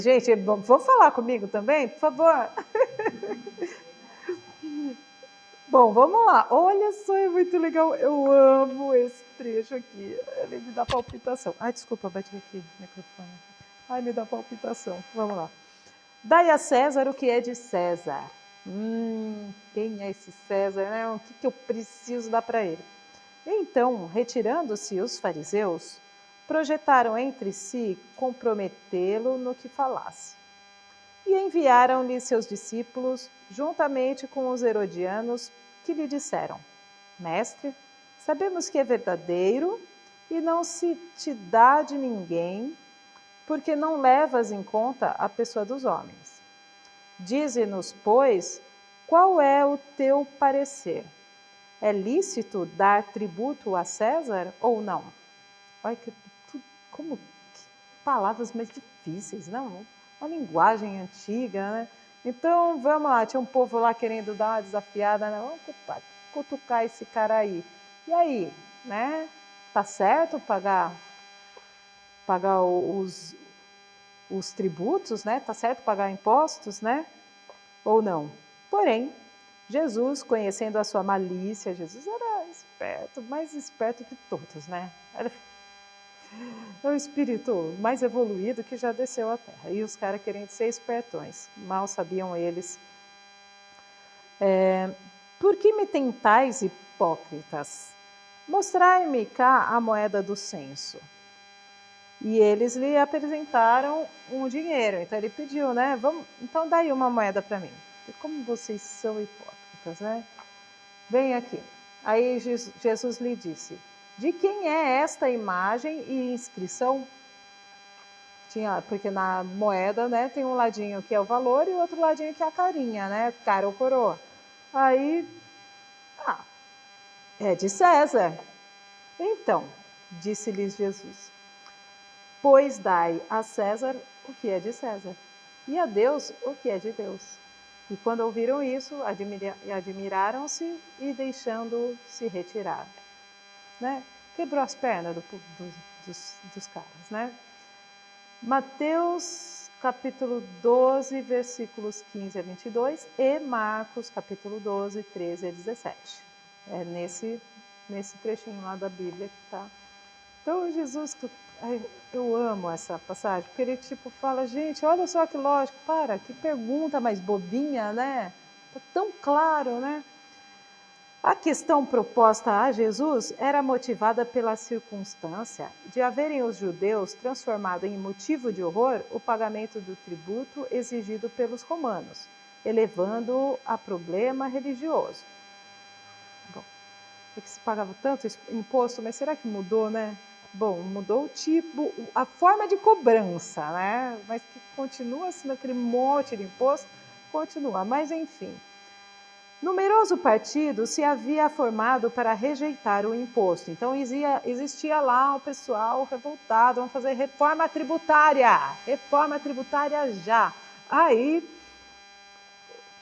Gente, vou falar comigo também, por favor? Bom, vamos lá. Olha só, é muito legal. Eu amo esse trecho aqui. Ele me dá palpitação. Ai, desculpa, bati aqui no microfone. Ai, me dá palpitação. Vamos lá. Dai a César o que é de César. Quem é esse César, né? O que eu preciso dar para ele? Então, retirando-se os fariseus, projetaram entre si comprometê-lo no que falasse. E enviaram-lhe seus discípulos, juntamente com os herodianos, que lhe disseram: Mestre, sabemos que é verdadeiro e não se te dá de ninguém, porque não levas em conta a pessoa dos homens. Dize-nos, pois, qual é o teu parecer? É lícito dar tributo a César ou não? Olha que palavras mais difíceis, não? Uma linguagem antiga, né? Então, vamos lá, tinha um povo lá querendo dar uma desafiada, né? Vamos cutucar esse cara aí. E aí, né? Tá certo pagar os tributos, né? Tá certo pagar impostos, né? Ou não? Porém, Jesus, conhecendo a sua malícia, Jesus era esperto, mais esperto que todos, né? É o espírito mais evoluído que já desceu à Terra. E os caras querendo ser espertões. Mal sabiam eles. Por que me tentais, hipócritas? Mostrai-me cá a moeda do censo. E eles lhe apresentaram um dinheiro. Então ele pediu, né? Então dá aí uma moeda para mim. Como vocês são hipócritas, né? Vem aqui. Aí Jesus lhe disse: de quem é esta imagem e inscrição? Porque na moeda, né, tem um ladinho que é o valor e o outro ladinho que é a carinha, né? Cara ou coroa. Aí, é de César. Então, disse-lhes Jesus: pois dai a César o que é de César, e a Deus o que é de Deus. E quando ouviram isso, admiraram-se e deixando-se retirar. Né? Quebrou as pernas dos caras, né? Mateus capítulo 12, versículos 15 a 22 e Marcos capítulo 12, 13 a 17. É nesse trechinho lá da Bíblia que está. Então, Jesus, eu amo essa passagem, porque ele fala, gente, olha só que lógico, que pergunta mais bobinha, né? Tá tão claro, né? A questão proposta a Jesus era motivada pela circunstância de haverem os judeus transformado em motivo de horror o pagamento do tributo exigido pelos romanos, elevando-o a problema religioso. Bom, porque se pagava tanto imposto, mas será que mudou, né? Bom, mudou o tipo, a forma de cobrança, né? Mas que continua sendo aquele monte de imposto, continua, mas enfim. Numeroso partido se havia formado para rejeitar o imposto. Então existia lá o pessoal revoltado, vamos fazer reforma tributária já. Aí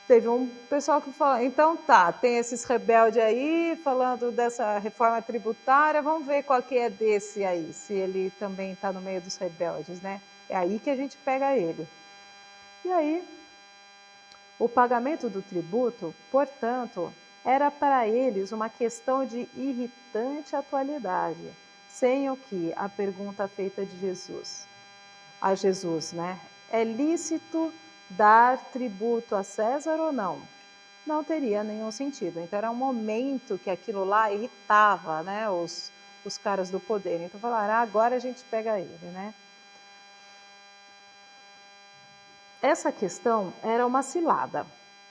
teve um pessoal que falou, então tá, tem esses rebeldes aí falando dessa reforma tributária, vamos ver qual que é desse aí, se ele também está no meio dos rebeldes, né? É aí que a gente pega ele. E aí o pagamento do tributo, portanto, era para eles uma questão de irritante atualidade, sem o que a pergunta feita de Jesus, a Jesus, né? É lícito dar tributo a César ou não? Não teria nenhum sentido. Então era um momento que aquilo lá irritava, né, os caras do poder. Então falaram, agora a gente pega ele, né? Essa questão era uma cilada,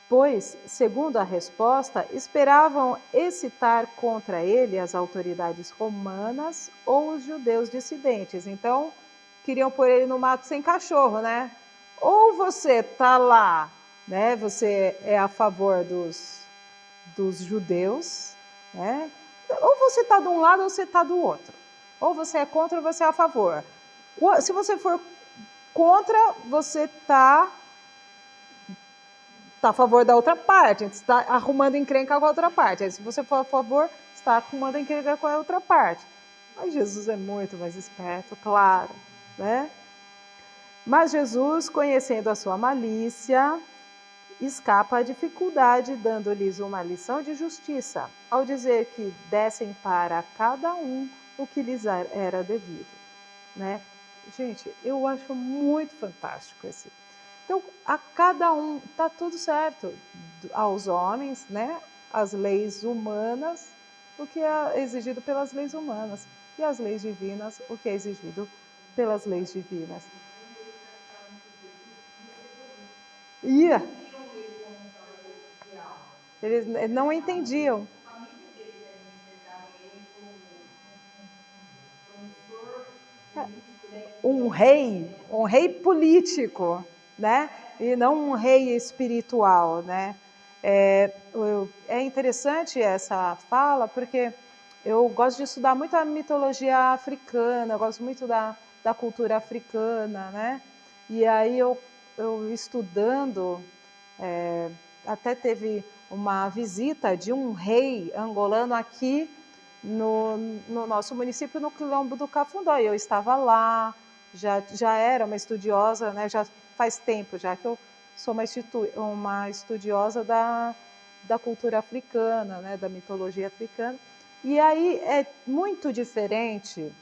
pois, segundo a resposta, esperavam excitar contra ele as autoridades romanas ou os judeus dissidentes. Então, queriam pôr ele no mato sem cachorro, né? Ou você tá lá, né? Você é a favor dos judeus, né? Ou você tá de um lado ou você tá do outro. Ou você é contra ou você é a favor. Se você for contra, você está a favor da outra parte, está arrumando encrenca com a outra parte. Aí, se você for a favor, está arrumando encrenca com a outra parte. Mas Jesus é muito mais esperto, claro, né? Mas Jesus, conhecendo a sua malícia, escapa à dificuldade, dando-lhes uma lição de justiça, ao dizer que dessem para cada um o que lhes era devido, né? Gente, eu acho muito fantástico esse. Então, a cada um tá tudo certo, aos homens, né? As leis humanas, o que é exigido pelas leis humanas, e as leis divinas, o que é exigido pelas leis divinas. Ia. Eles não entendiam. Um rei político, né? E não um rei espiritual, né? É interessante essa fala, porque eu gosto de estudar muito a mitologia africana, eu gosto muito da cultura africana, né? E aí eu estudando, até teve uma visita de um rei angolano aqui no nosso município, no Quilombo do Cafundó. E eu estava lá, já era uma estudiosa, né? Já faz tempo já que eu sou uma estudiosa da cultura africana, né? Da mitologia africana. E aí é muito diferente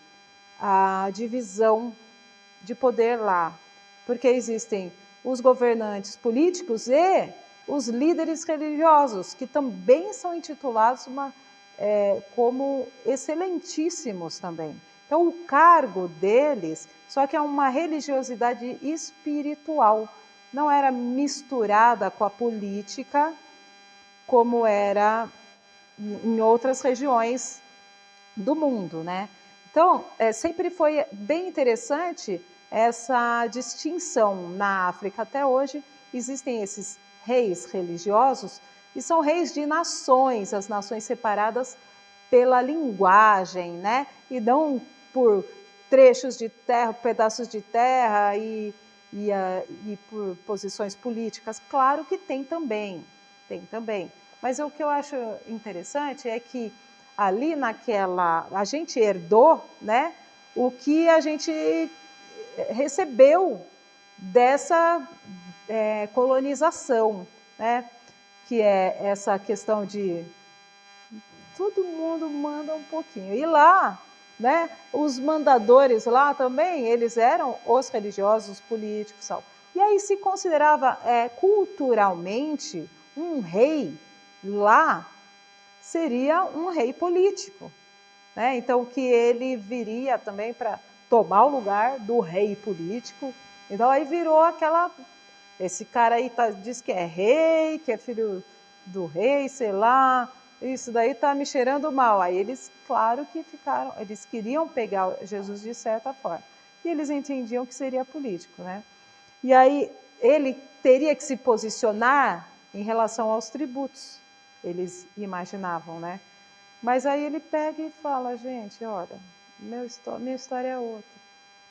a divisão de poder lá, porque existem os governantes políticos e os líderes religiosos, que também são intitulados como excelentíssimos também. Então, o cargo deles, só que é uma religiosidade espiritual, não era misturada com a política, como era em outras regiões do mundo, né? Então, sempre foi bem interessante essa distinção. Na África até hoje existem esses reis religiosos e são reis de nações, as nações separadas pela linguagem, né? E não por trechos de terra, pedaços de terra e por posições políticas. Claro que tem também. Mas o que eu acho interessante é que ali a gente herdou, né, o que a gente recebeu dessa colonização, né, que é essa questão de todo mundo manda um pouquinho. E lá, né, os mandadores lá também, eles eram os religiosos, os políticos, tal. E aí se considerava culturalmente um rei lá seria um rei político, né? Então que ele viria também para tomar o lugar do rei político. Então aí virou esse cara aí diz que é rei, que é filho do rei, sei lá, isso daí tá me cheirando mal. Aí eles, claro que eles queriam pegar Jesus de certa forma. E eles entendiam que seria político, né? E aí ele teria que se posicionar em relação aos tributos, eles imaginavam, né? Mas aí ele pega e fala, gente, olha, minha história é outra,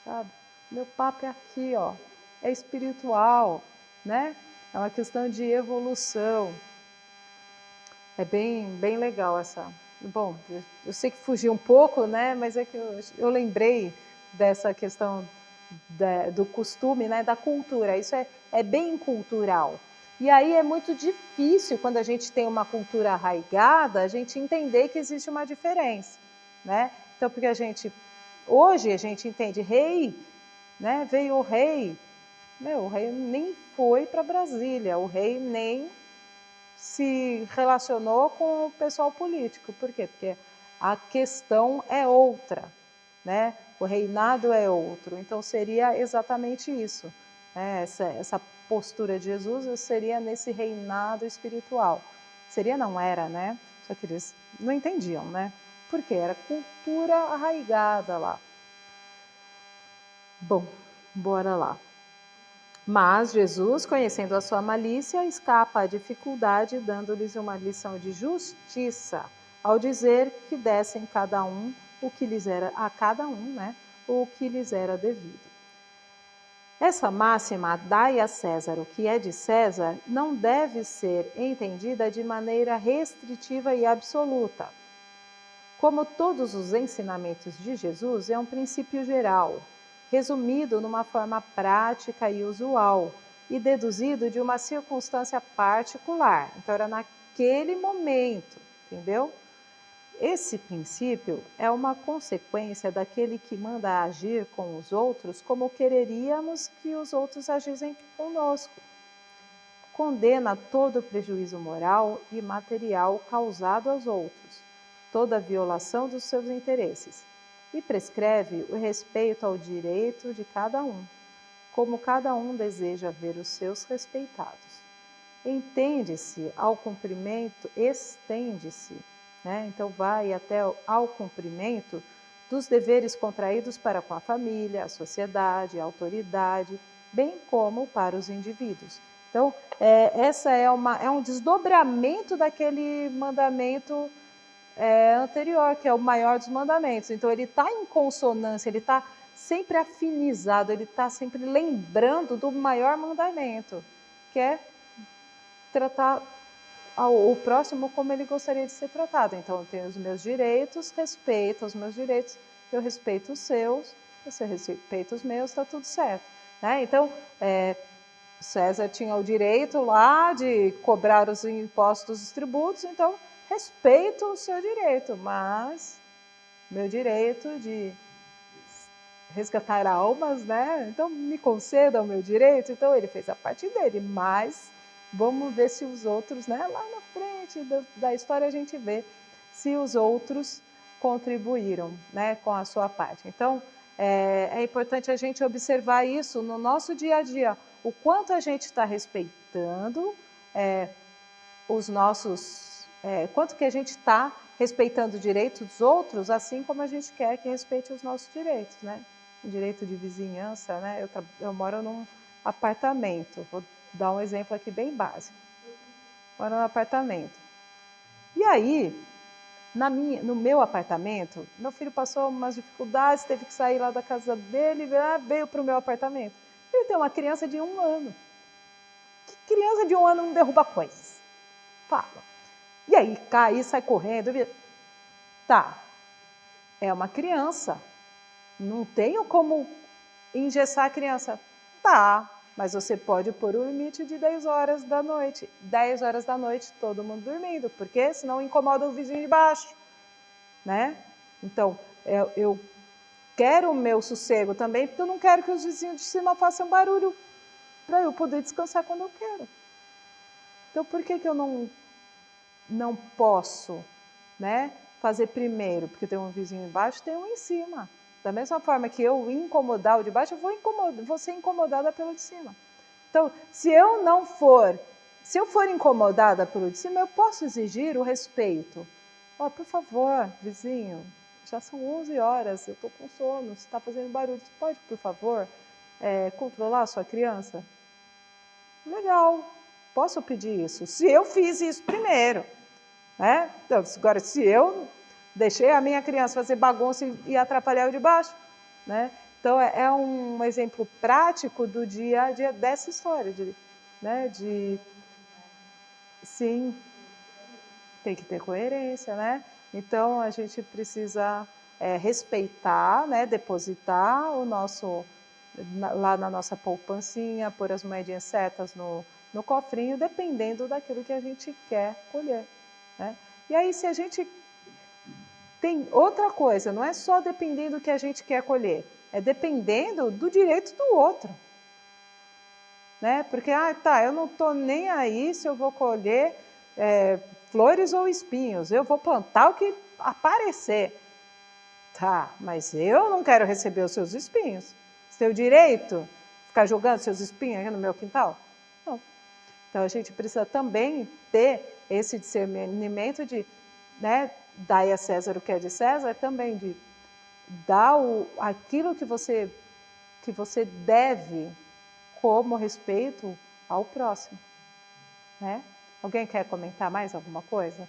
sabe? Meu papo é aqui, ó, é espiritual, né? É uma questão de evolução. É bem legal essa. Bom, eu sei que fugi um pouco, né? Mas é que eu lembrei dessa questão do costume, né? Da cultura. Isso é bem cultural. E aí é muito difícil, quando a gente tem uma cultura arraigada, a gente entender que existe uma diferença, né? Então, porque hoje a gente entende rei, né? Veio o rei, o rei nem foi para Brasília, o rei nem se relacionou com o pessoal político. Por quê? Porque a questão é outra, né? O reinado é outro. Então seria exatamente isso, né? Essa postura de Jesus seria nesse reinado espiritual. Seria, não era, né? Só que eles não entendiam, né? Porque era cultura arraigada lá. Bom, bora lá. Mas Jesus, conhecendo a sua malícia, escapa à dificuldade, dando-lhes uma lição de justiça, ao dizer que dessem cada um o que lhes era a cada um, né, o que lhes era devido. Essa máxima, dai a César o que é de César, não deve ser entendida de maneira restritiva e absoluta. Como todos os ensinamentos de Jesus, é um princípio geral, resumido numa forma prática e usual, e deduzido de uma circunstância particular. Então, era naquele momento, entendeu? Esse princípio é uma consequência daquele que manda agir com os outros como quereríamos que os outros agissem conosco. Condena todo prejuízo moral e material causado aos outros, toda violação dos seus interesses, e prescreve o respeito ao direito de cada um, como cada um deseja ver os seus respeitados. Entende-se ao cumprimento, estende-se, né? Então vai até ao cumprimento dos deveres contraídos para com a família, a sociedade, a autoridade, bem como para os indivíduos. Então, essa é um desdobramento daquele mandamento anterior, que é o maior dos mandamentos. Então, ele está em consonância, ele está sempre afinizado, ele está sempre lembrando do maior mandamento, que é tratar o próximo como ele gostaria de ser tratado. Então, eu tenho os meus direitos, respeita os meus direitos, eu respeito os seus, você respeita os meus, está tudo certo. Né? Então, César tinha o direito lá de cobrar os impostos, os tributos, então respeito o seu direito, mas meu direito de resgatar almas, né? Então me conceda o meu direito. Então ele fez a parte dele, mas vamos ver se os outros, né? Lá na frente da história a gente vê se os outros contribuíram, né? Com a sua parte. Então é importante a gente observar isso no nosso dia a dia, o quanto a gente está respeitando os nossos, quanto que a gente está respeitando o direito dos outros, assim como a gente quer que respeite os nossos direitos, né? O direito de vizinhança, né? Eu moro num apartamento, vou dar um exemplo aqui bem básico. Moro num apartamento. E aí, no meu apartamento, meu filho passou umas dificuldades, teve que sair lá da casa dele, veio para o meu apartamento. Ele tem uma criança de 1 ano. Que criança de 1 ano não derruba coisas? Fala. E aí, cai, sai correndo. Tá, é uma criança. Não tenho como engessar a criança. Tá, mas você pode pôr um limite de 10 horas da noite. 10 horas da noite, todo mundo dormindo, porque senão incomoda o vizinho de baixo, né? Então, eu quero o meu sossego também, porque eu não quero que os vizinhos de cima façam barulho para eu poder descansar quando eu quero. Então, por que eu não posso, né, fazer primeiro? Porque tem um vizinho embaixo, tem um em cima. Da mesma forma que eu incomodar o de baixo, eu vou ser incomodada pelo de cima. Então, se eu for incomodada pelo de cima, eu posso exigir o respeito. Por favor, vizinho, já são 11 horas, eu estou com sono, você está fazendo barulho, você pode, por favor, controlar a sua criança? Legal, posso pedir isso, se eu fiz isso primeiro. Né? Então, agora, se eu deixei a minha criança fazer bagunça e atrapalhar o de baixo, né? Então, é um exemplo prático do dia a dia dessa história, né? Sim, tem que ter coerência, né? Então, a gente precisa respeitar, né? Depositar o nosso, lá na nossa poupancinha, pôr as moedinhas certas no cofrinho, dependendo daquilo que a gente quer colher. Né? E aí, se a gente tem outra coisa, não é só dependendo do que a gente quer colher, é dependendo do direito do outro. Né? Porque, eu não estou nem aí se eu vou colher flores ou espinhos, eu vou plantar o que aparecer. Tá, mas eu não quero receber os seus espinhos. Seu direito ficar jogando seus espinhos aqui no meu quintal? Não. Então, a gente precisa também ter esse discernimento de, né, dar a César o que é de César, também de dar aquilo que você deve como respeito ao próximo. Né? Alguém quer comentar mais alguma coisa?